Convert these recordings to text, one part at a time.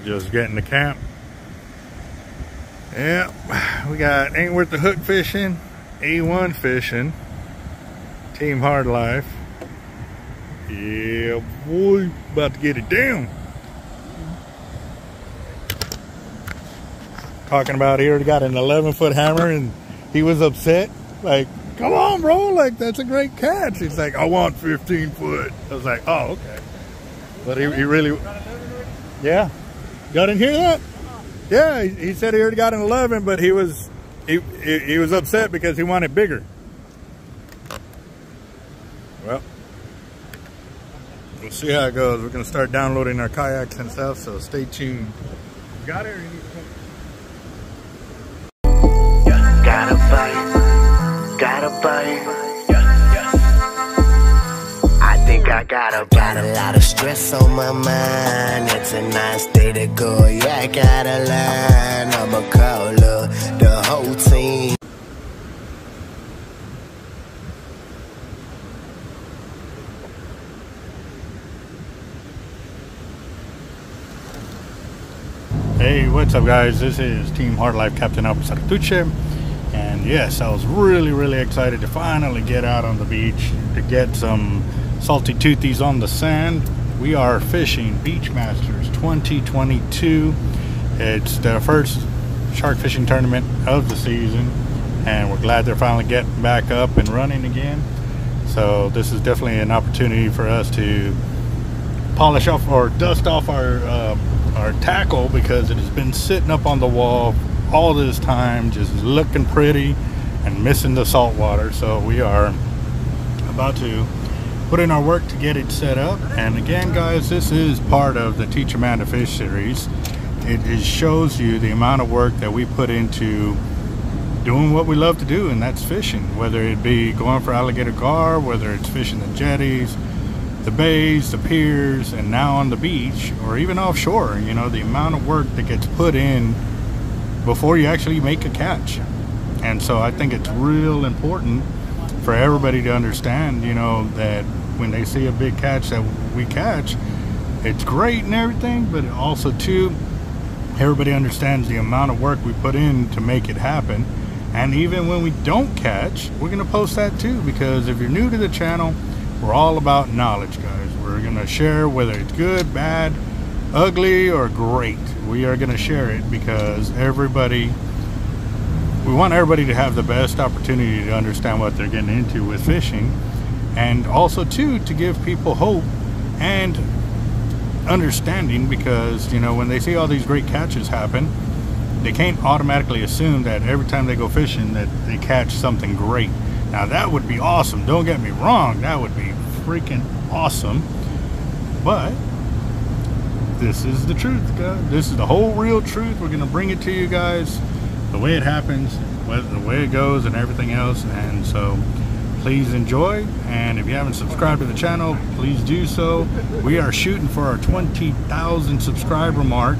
Just getting to camp. Yeah, we got Ain't Worth the Hook fishing, A1 fishing, Team Hard Life. Yeah, boy, about to get it down. Talking about he already got an 11-foot hammer and he was upset. Like, come on, bro, like that's a great catch. He's like, I want 15 foot. I was like, oh, okay. But he really, yeah. Y'all didn't hear that? Yeah, he said he already got an 11, but he was upset because he wanted bigger. Well, we'll see how it goes. We're gonna start downloading our kayaks and stuff, so stay tuned. Got it? Or you need to come? Gotta bite. I think I got a lot of stress on my mind. It's a nice day to go. Yeah, I got a line. I'ma call the whole team. Hey, what's up, guys? This is Team Hard Life Captain Alberto Zertuche. And yes, I was really excited to finally get out on the beach to get some salty toothies on the sand. We are fishing Beachmasters 2022. It's the first shark fishing tournament of the season, and we're glad they're finally getting back up and running again. So this is definitely an opportunity for us to polish off or dust off our tackle, because it has been sitting up on the wall all this time, just looking pretty and missing the salt water. So we are about to put in our work to get it set up. And again, guys, this is part of the Teach a Man to Fish series. It shows you the amount of work that we put into doing what we love to do, and that's fishing. Whether it be going for alligator gar, whether it's fishing the jetties, the bays, the piers, and now on the beach, or even offshore. You know, the amount of work that gets put in before you actually make a catch. And so I think it's real important for everybody to understand, you know, that when they see a big catch that we catch, it's great and everything, but also too, everybody understands the amount of work we put in to make it happen. And even when we don't catch, we're gonna post that too, because if you're new to the channel, we're all about knowledge, guys. We're gonna share whether it's good, bad, ugly, or great. We are gonna share it because we want everybody to have the best opportunity to understand what they're getting into with fishing, and also too to give people hope and understanding, because you know, when they see all these great catches happen, they can't automatically assume that every time they go fishing that they catch something great. Now that would be awesome, don't get me wrong, that would be freaking awesome, but this is the truth, guys. This is the whole real truth. We're gonna bring it to you guys the way it happens, the way it goes, and everything else. And so please enjoy, and if you haven't subscribed to the channel, please do so. We are shooting for our 20,000 subscriber mark,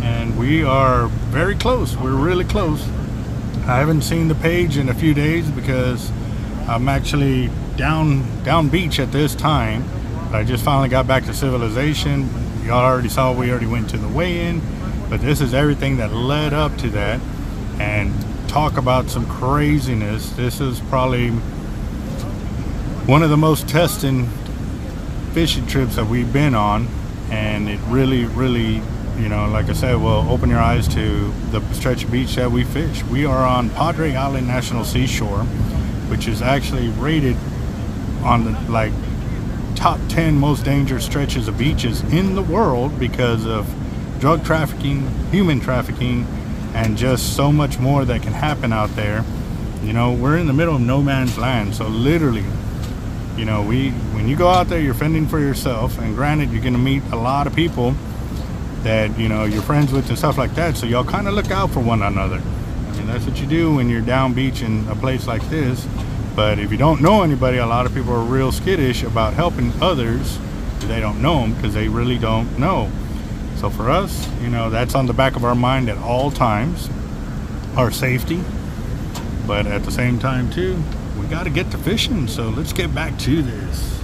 and we are very close. We're really close. I haven't seen the page in a few days because I'm actually down beach at this time. I just finally got back to civilization. Y'all already saw we already went to the weigh-in, but this is everything that led up to that. And talk about some craziness. This is probably one of the most testing fishing trips that we've been on, and it really, you know, like I said, will open your eyes to the stretch of beach that we fish. We are on Padre Island National Seashore, which is actually rated on the like top 10 most dangerous stretches of beaches in the world because of drug trafficking, human trafficking, and just so much more that can happen out there. You know, we're in the middle of no man's land, so literally, you know, when you go out there, you're fending for yourself, and granted, you're gonna meet a lot of people that, you know, you're friends with and stuff like that, so y'all kind of look out for one another. I mean, that's what you do when you're down beach in a place like this. But if you don't know anybody, a lot of people are real skittish about helping others if they don't know them, because they really don't know. So for us, you know, that's on the back of our mind at all times, our safety. But at the same time too, we got to get to fishing, so let's get back to this.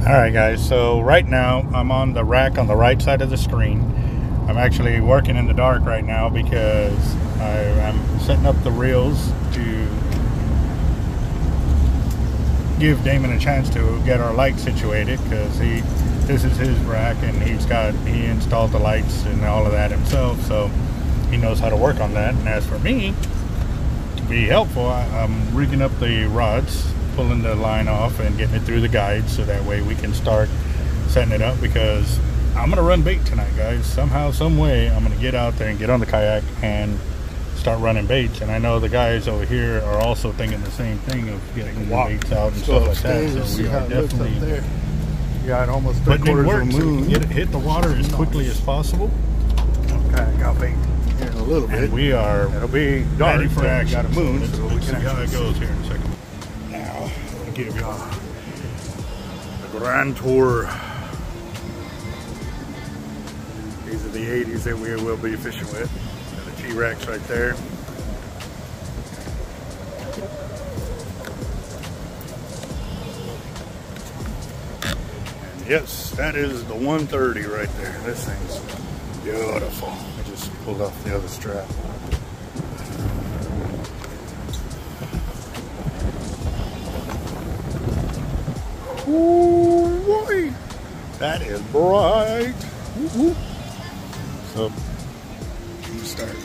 Alright guys, so right now I'm on the rack on the right side of the screen. I'm actually working in the dark right now because I'm setting up the reels to give Damon a chance to get our light situated, because this is his rack and he installed the lights and all of that himself, so he knows how to work on that. And as for me, to be helpful, I'm rigging up the rods, pulling the line off and getting it through the guides, so that way we can start setting it up, because I'm gonna run bait tonight, guys. Somehow, some way, I'm gonna get out there and get on the kayak and start running baits. And I know the guys over here are also thinking the same thing of getting the baits out and stuff like that. So we are definitely got almost putting in work of so we moon. can hit the water as quickly as possible. Okay, got bait here in a little bit. And we are It'll be dark ready for action. Got a moon, So so we let's can see how it actually goes here in a second. Now, I'll give y'all the grand tour. These are the 80s that we will be fishing with. And the T-Rex right there. And yes, that is the 130 right there. This thing's beautiful. I just pulled off the other strap. Ooh, boy. That is bright. Woo-woo. So, let's start.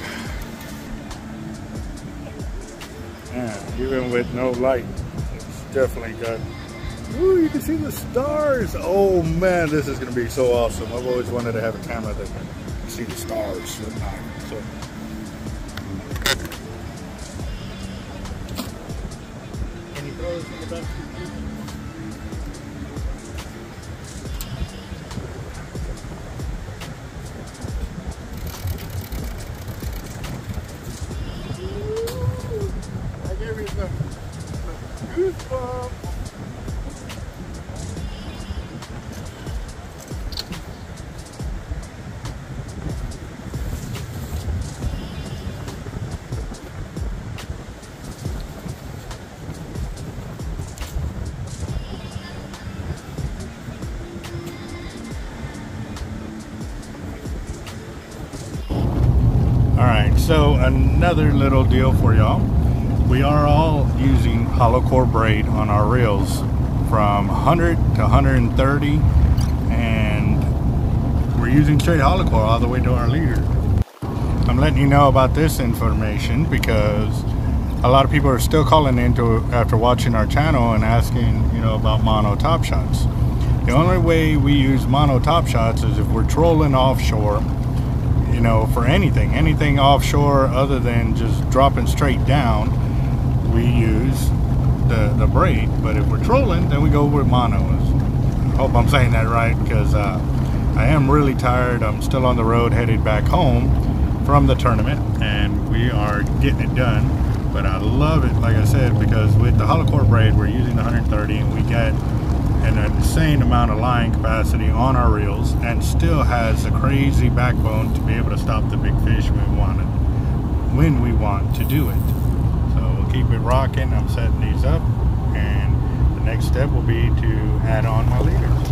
Yeah, even with no light, it's definitely got. Ooh, you can see the stars. Oh man, this is gonna be so awesome. I've always wanted to have a camera that can see the stars at night. So. Can you throw this in the back? Goosebumps. Alright, so another little deal for y'all. We are all using hollow core braid on our reels from 100 to 130, and we're using straight hollow core all the way to our leader. I'm letting you know about this information because a lot of people are still calling in after watching our channel and asking, you know, about mono top shots. The only way we use mono top shots is if we're trolling offshore, you know, for anything offshore other than just dropping straight down. We use the braid, but if we're trolling, then we go with monos. I hope I'm saying that right, because I am really tired. I'm still on the road headed back home from the tournament, and we are getting it done. But I love it, like I said, because with the hollow core braid, we're using the 130, and we get an insane amount of line capacity on our reels, and still has a crazy backbone to be able to stop the big fish when we want to do it. Keep it rocking. I'm setting these up, and the next step will be to add on my leaders.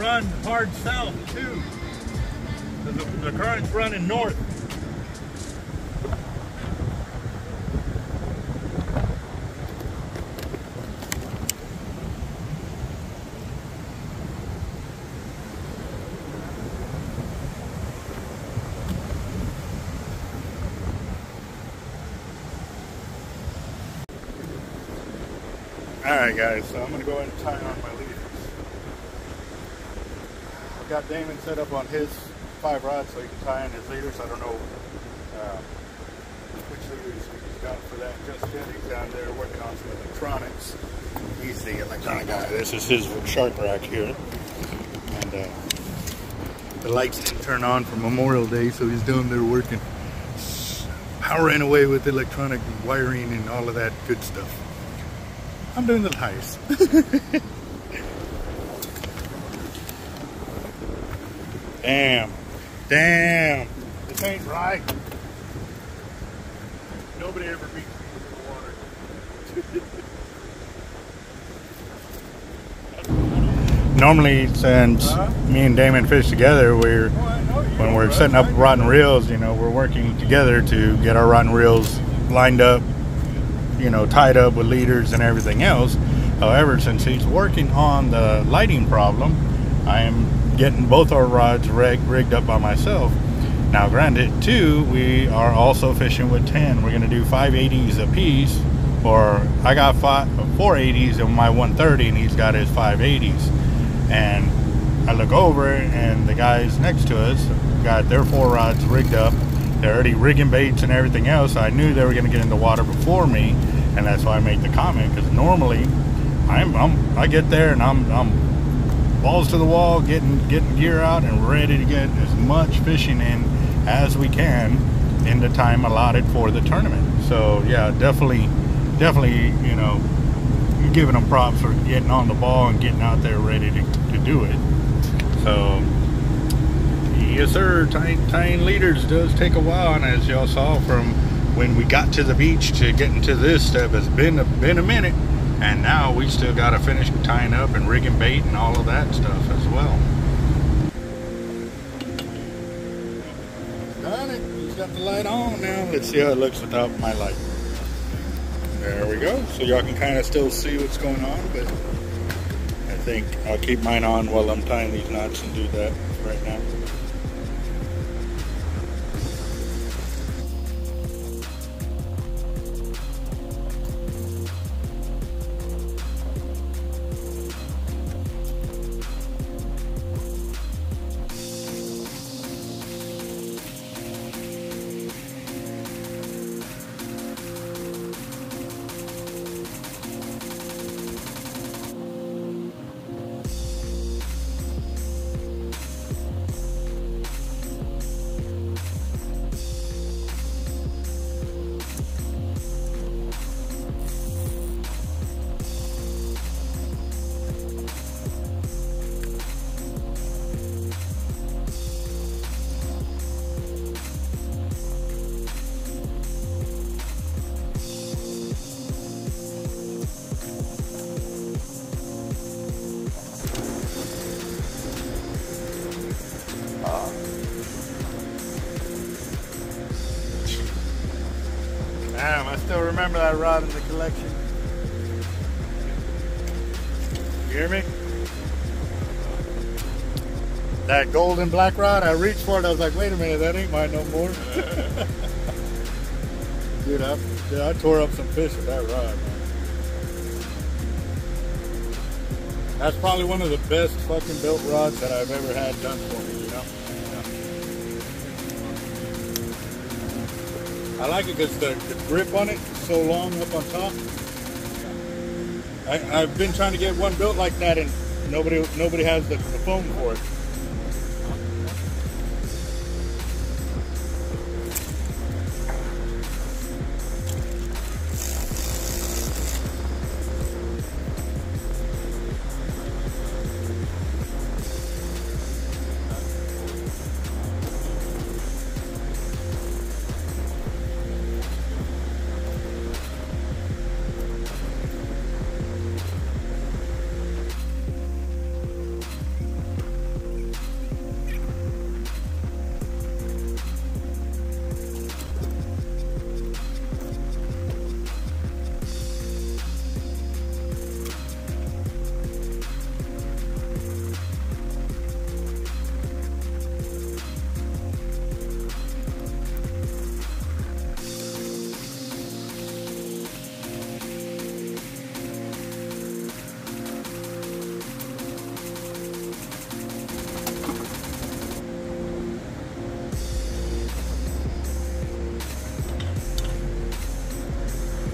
run hard south too. The current's running north. Alright guys, so I'm going to go ahead and tie on my leaders. I've got Damon set up on his 5 rods so he can tie in his leaders. I don't know which leaders he's got for that just yet. He's down there working on some electronics. He's the electronic guy. This is his shark rack here. And the lights didn't turn on for Memorial Day, so he's down there working, powering away with electronic wiring and all of that good stuff. I'm doing the heist. Damn. This ain't right. Nobody ever beats me with the water. Normally, since me and Damon fish together, when we're setting up rod and reels, you know, we're working together to get our rod and reels lined up, you know, tied up with leaders and everything else. However, since he's working on the lighting problem, I am getting both our rods rigged up by myself. Now granted too, we are also fishing with 10. We're going to do 580s a piece, or I got 480s in my 130 and he's got his 580s. And I look over and the guys next to us got their 4 rods rigged up. They're already rigging baits and everything else. I knew they were going to get in the water before me, and that's why I made the comment, because normally I get there and I'm balls to the wall, getting gear out and ready to get as much fishing in as we can in the time allotted for the tournament. So yeah, definitely, you know, giving them props for getting on the ball and getting out there ready to do it. So yes sir, tying leaders does take a while, and as y'all saw from when we got to the beach to getting to this step, has been a minute. And now we still got to finish tying up and rigging bait and all of that stuff as well. Done it. He's got the light on now. Let's see how it looks without my light. There we go. So y'all can kind of still see what's going on, but I think I'll keep mine on while I'm tying these knots and do that right now. Damn, I still remember that rod in the collection. You hear me? That golden black rod, I reached for it, I was like, wait a minute, that ain't mine no more. Dude, I tore up some fish with that rod, man. That's probably one of the best fucking built rods that I've ever had done for me, you know? I like it because the grip on it is so long up on top. I've been trying to get one built like that, and nobody has the foam for it.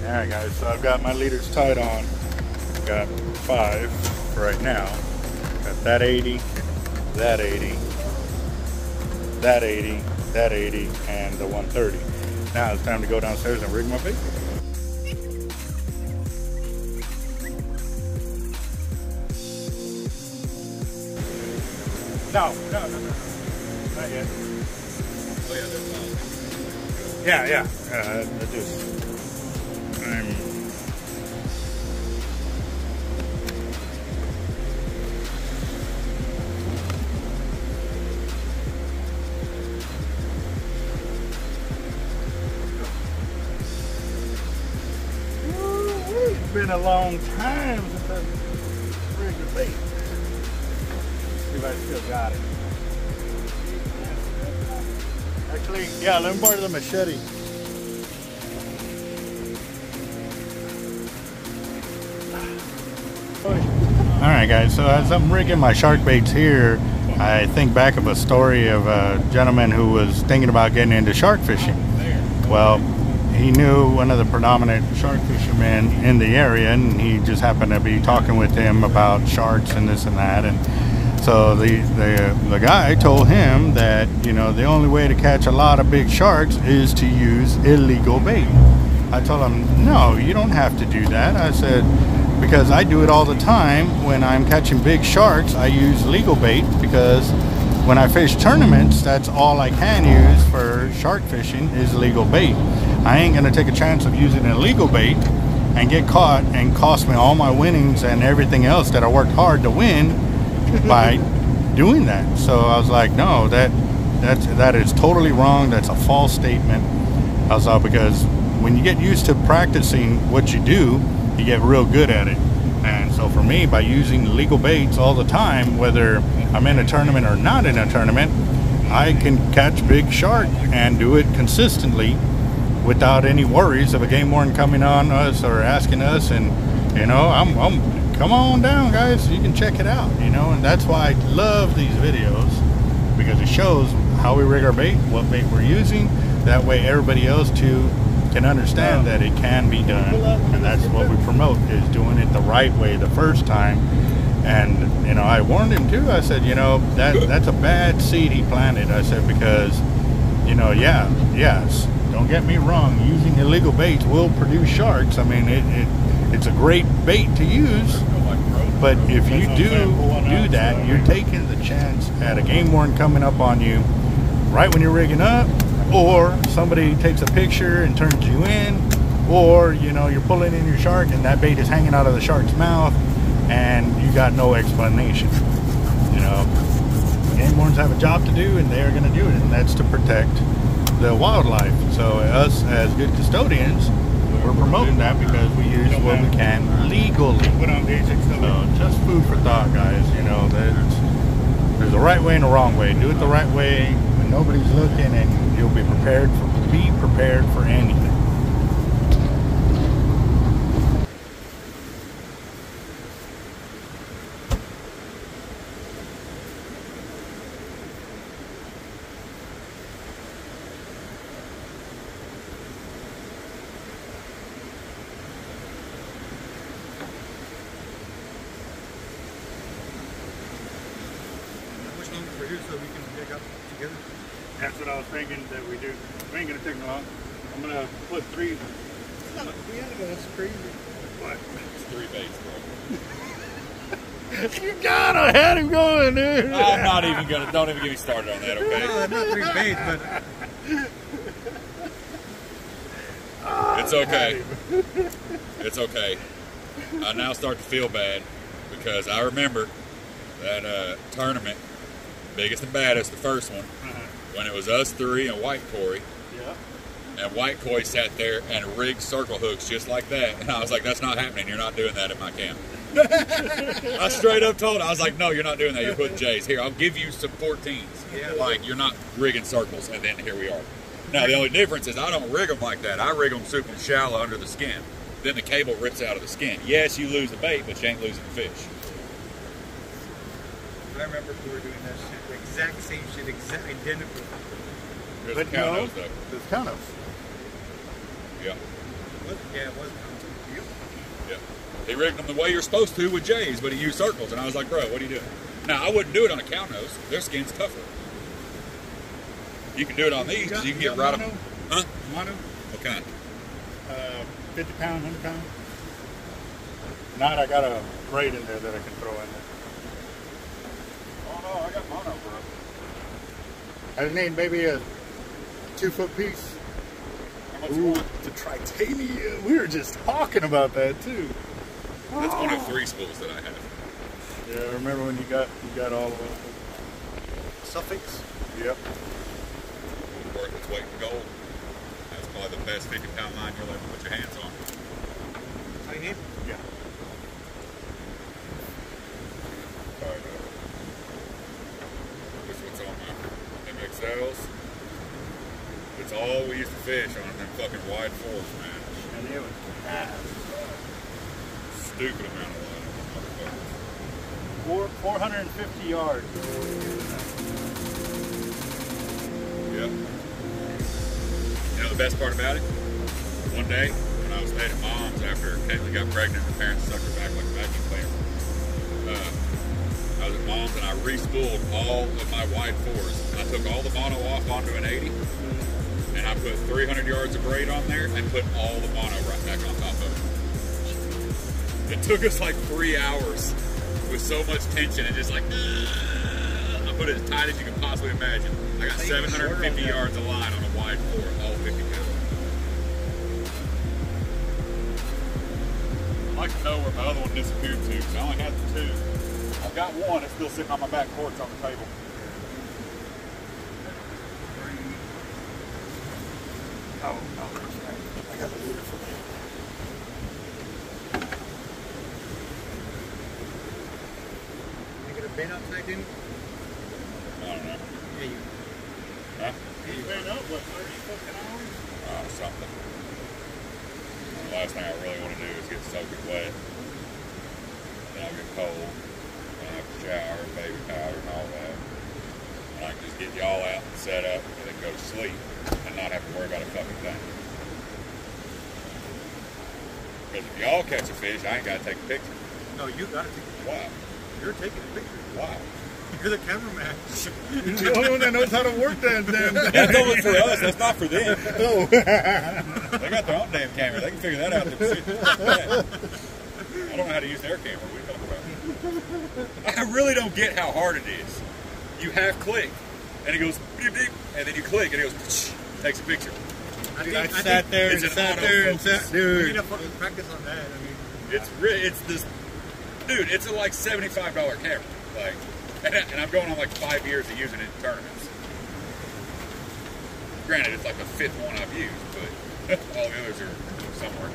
Alright guys, so I've got my leaders tied on. Got 5 for right now. Got that 80, that 80, that 80, that 80, and the 130. Now it's time to go downstairs and rig my bait. No, not yet. Oh yeah, there's one. Yeah. It's been a long time since I've rigged a bait. See if I still got it. Actually, yeah, let me borrow the machete. Alright guys, so as I'm rigging my shark baits here, I think back of a story of a gentleman who was thinking about getting into shark fishing. Well, he knew one of the predominant shark fishermen in the area, and he just happened to be talking with him about sharks and this and that. And so the guy told him that, you know, the only way to catch a lot of big sharks is to use illegal bait. I told him, no, you don't have to do that. I said, because I do it all the time. When I'm catching big sharks, I use legal bait, because when I fish tournaments, that's all I can use for shark fishing is legal bait. I ain't gonna take a chance of using illegal bait and get caught and cost me all my winnings and everything else that I worked hard to win by doing that. So I was like, no, that is totally wrong. That's a false statement. I was like, because when you get used to practicing what you do, you get real good at it. And so for me, by using legal baits all the time, whether I'm in a tournament or not in a tournament, I can catch big shark and do it consistently without any worries of a game warden coming on us or asking us. And you know, come on down guys, you can check it out, you know. And that's why I love these videos, because it shows how we rig our bait, what bait we're using. That way everybody else too can understand that it can be done. And that's what we promote, is doing it the right way the first time. And you know, I warned him too. I said, you know, that's a bad seed he planted. I said, because you know, yes, don't get me wrong, using illegal baits will produce sharks. I mean, it's a great bait to use, but if you do that, you're taking the chance at a game warden coming up on you right when you're rigging up, or somebody takes a picture and turns you in, or you know, you're pulling in your shark and that bait is hanging out of the shark's mouth and you got no explanation. You know, game wardens have a job to do, and they're going to do it, and that's to protect the wildlife. So us as good custodians, we're promoting that because we use what we can legally. So just food for thought, guys. You know, there's a right way and a wrong way. Do it the right way when nobody's looking, and you'll be prepared for anything. So we can dig up together. That's what I was thinking that we do. We ain't gonna take long. I'm gonna put 3. That's crazy. What? It's 3 baits, bro. You gotta have him going, dude. I'm not even gonna. Don't even get me started on that, okay? No, not 3 baits, but It's okay. It's okay. I now start to feel bad because I remember that tournament, biggest and baddest, the first one, when it was us 3 and White Corey. Yeah. And White Corey sat there and rigged circle hooks just like that. And I was like, that's not happening. You're not doing that at my camp. I straight up told him, I was like, no, you're not doing that. You're putting Jays. Here, I'll give you some 14s. Yeah. Like, you're not rigging circles. And then here we are. Now, the only difference is I don't rig them like that. I rig them super shallow under the skin. Then the cable rips out of the skin. Yes, you lose the bait, but you ain't losing the fish. I remember we were doing that shit, the exact same shit, exact identical. There's But a count no, of those, though. there's count of. Yeah. Yeah, it was. Yeah. He rigged them the way you're supposed to with Jays, but he used circles, and I was like, bro, what are you doing? Now, I wouldn't do it on a cow nose. Their skin's tougher. You can do it on these because you can get right up. Huh? Mono? What kind? 50 pound, 100 pound. Not, I got a braid in there that I can throw in there. Oh no, I got mono, bro. I need maybe a 2-foot piece. How much Ooh, the titanium. We were just talking about that too. That's one of 3 spools that I have. Yeah, I remember when you got all of them. Suffix? Yep. Worth its weight in gold. That's probably the best 50-pound line you'll ever put your hands on. Tiny? Yeah. Alright, this is what's on my MXLs. It's all we used to fish on them fucking wide fours, man. And it was Stupid amount of line. 450 yards. Yeah. You know the best part about it? One day, when I was staying at Mom's after Caitlin got pregnant, her parents sucked her back like a vacuum cleaner. I was at Mom's and I re-spooled all of my wide fours. I took all the mono off onto an 80, and I put 300 yards of braid on there and put all the mono right back on top of it. It took us like 3 hours with so much tension and just like, I put it as tight as you can possibly imagine. I got 750 yards of line on a wide four, all 50 pounds. I'd like to know where my other one disappeared to, because I only had the 2. I've got one, it's still sitting on my back porch on the table. Oh, that's right. I got the leader for me. You get a bait outside, didn't you? I don't know. Yeah, you. Huh? You ran up, what, 30 fucking hours? Something. The last thing I really want to do is get soaking wet. Then I'll get cold. Then I have to shower, baby powder, and all that. And I can just get y'all out and set up and then go to sleep and not have to worry about a fucking thing. Because if y'all catch a fish, I ain't got to take a picture. No, you gotta take a picture. Why? You're taking a picture. Why? You're the cameraman. You're the only one that knows how to work that damn thing. That's only for us. That's not for them. Oh. They got their own damn camera. They can figure that out themselves. I don't know how to use their camera. What are you talking about? I really don't get how hard it is. You half click, and it goes beep beep, and then you click, and it goes takes a picture. Dude, I sat there and sat there and sat, You dude. need to fucking practice on that. I mean, It's this, dude. It's a like $75 camera, like, and I'm going on like 5 years of using it in tournaments. Granted, it's like the 5th one I've used, but all the others are somewhere.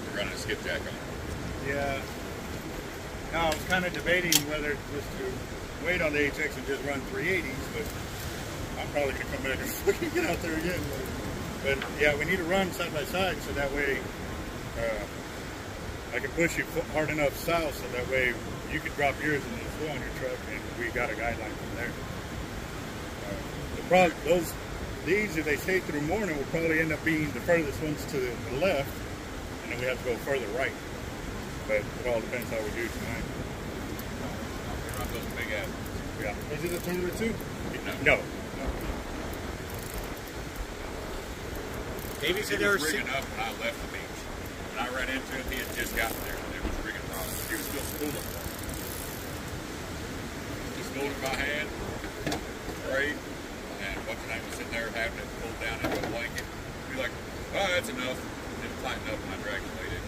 You're running a skipjack on it. Yeah. No, I was kind of debating whether just to wait on the HX and just run 380s, but I'm probably going to come back and fucking get out there again. But yeah, we need to run side by side so that way I can push you hard enough south so that way you can drop yours and then slow on your truck and we got a guideline from there. The problem, these, if they stay through morning, will probably end up being the furthest ones to the left, and then we have to go further right. But it all depends how we do tonight. Run those big ass. Yeah. Is it a tuner too? No. No. Davey said He they were was rigging sick. up when I left the beach. When I ran into him, he had just gotten there and it was rigging wrong. He was still spooling. He spooled it by hand, braid, and what's the name was sitting there having it pulled down into a blanket. He'd be like, oh, that's enough. Didn't tighten up when I dragged the weight in.